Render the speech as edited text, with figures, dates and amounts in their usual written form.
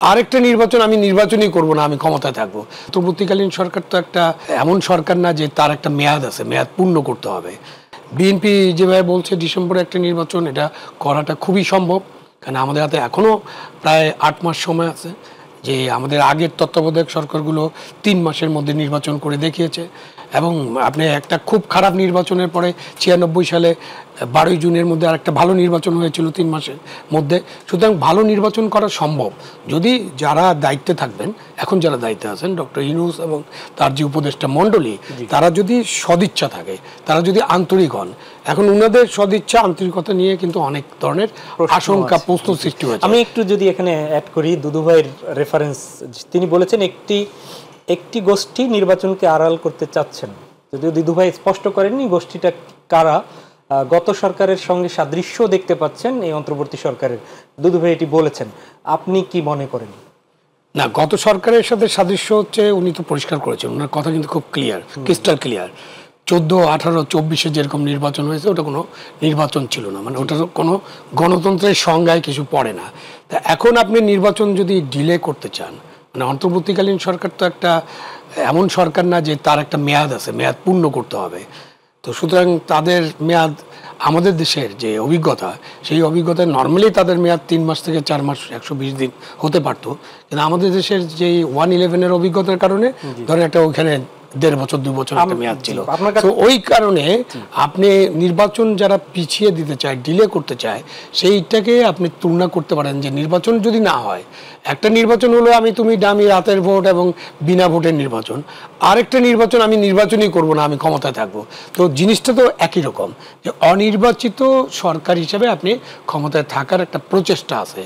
আরেকটা নির্বাচন আমি নির্বাচনই করব না, আমি ক্ষমতায় থাকবো। অন্তর্বর্তীকালীন সরকার তো একটা এমন সরকার না যে তার একটা মেয়াদ আছে, মেয়াদ পূর্ণ করতে হবে। বিএনপি যেভাবে বলছে ডিসেম্বরে একটা নির্বাচন, এটা করাটা খুবই সম্ভব, কারণ আমাদের হাতে এখনও প্রায় ৮ মাস সময় আছে। যে আমাদের আগের তত্ত্বাবধায়ক সরকারগুলো ৩ মাসের মধ্যে নির্বাচন করে দেখিয়েছে, এবং আপনি একটা খুব খারাপ নির্বাচনের পরে ৯৬ সালে ১২ই জুনের মধ্যে আর একটা ভালো নির্বাচন হয়েছিল ৩ মাসের মধ্যে। সুতরাং ভালো নির্বাচন করা সম্ভব যদি যারা দায়িত্বে থাকবেন, এখন যারা দায়িত্বে আছেন ডক্টর ইউনূস এবং তার যে উপদেষ্টা মণ্ডলী, তারা যদি সদিচ্ছা থাকে, তারা যদি আন্তরিক হন। এখন ওনাদের সদিচ্ছা আন্তরিকতা নিয়ে কিন্তু অনেক ধরনের আশঙ্কা প্রশ্ন সৃষ্টি হয়েছে। আমি একটু যদি এখানে অ্যাড করি, দুদু ভাইয়ের রেফারেন্স, তিনি বলেছেন একটি গোষ্ঠী নির্বাচনকে আড়াল করতে চাচ্ছেন। যদিও দুদু ভাই স্পষ্ট করেননি গোষ্ঠীটা কারা। গত সরকারের সঙ্গে সাদৃশ্য দেখতে পাচ্ছেন এই অন্তর্বর্তী সরকারের, দুদু ভাই এটি বলেছেন। আপনি কি মনে করেন? না, গত সরকারের সাথে সাদৃশ্য হচ্ছে, উনি তো পরিষ্কার করেছেন, ওনার কথা কিন্তু খুব ক্লিয়ার, ক্রিস্টাল ক্লিয়ার। 14, 18, 24-এ যেরকম নির্বাচন হয়েছে ওটা কোনো নির্বাচন ছিল না, মানে ওটা কোনো গণতন্ত্রের সংজ্ঞায় কিছু পড়ে না। তা এখন আপনি নির্বাচন যদি ডিলে করতে চান, মানে অন্তর্বর্তীকালীন সরকার তো একটা এমন সরকার না যে তার একটা মেয়াদ আছে, মেয়াদ পূর্ণ করতে হবে। তো সুতরাং তাদের মেয়াদ, আমাদের দেশের যে অভিজ্ঞতা, সেই অভিজ্ঞতায় নর্মালি তাদের মেয়াদ 3 মাস থেকে 4 মাস 120 দিন হতে পারতো, কিন্তু আমাদের দেশের যে 111-এর অভিজ্ঞতার কারণে ধরেন একটা ওইখানে 1.5 বছর 2 বছর একটা মেয়াদ ছিল। তো ওই কারণে আপনি নির্বাচন যারা পিছিয়ে দিতে চায়, ডিলে করতে চায়, সেইটাকে আপনি তুলনা করতে পারেন যে নির্বাচন যদি না হয়, একটা নির্বাচন হলো তুমি ডামি রাতের ভোট এবং বিনা ভোটের নির্বাচন, আরেকটা নির্বাচন আমি নির্বাচনই করব না, আমি ক্ষমতায় থাকবো। তো জিনিসটা তো একই রকম, যে অনির্বাচিত সরকার হিসেবে আপনি ক্ষমতায় থাকার একটা প্রচেষ্টা আছে।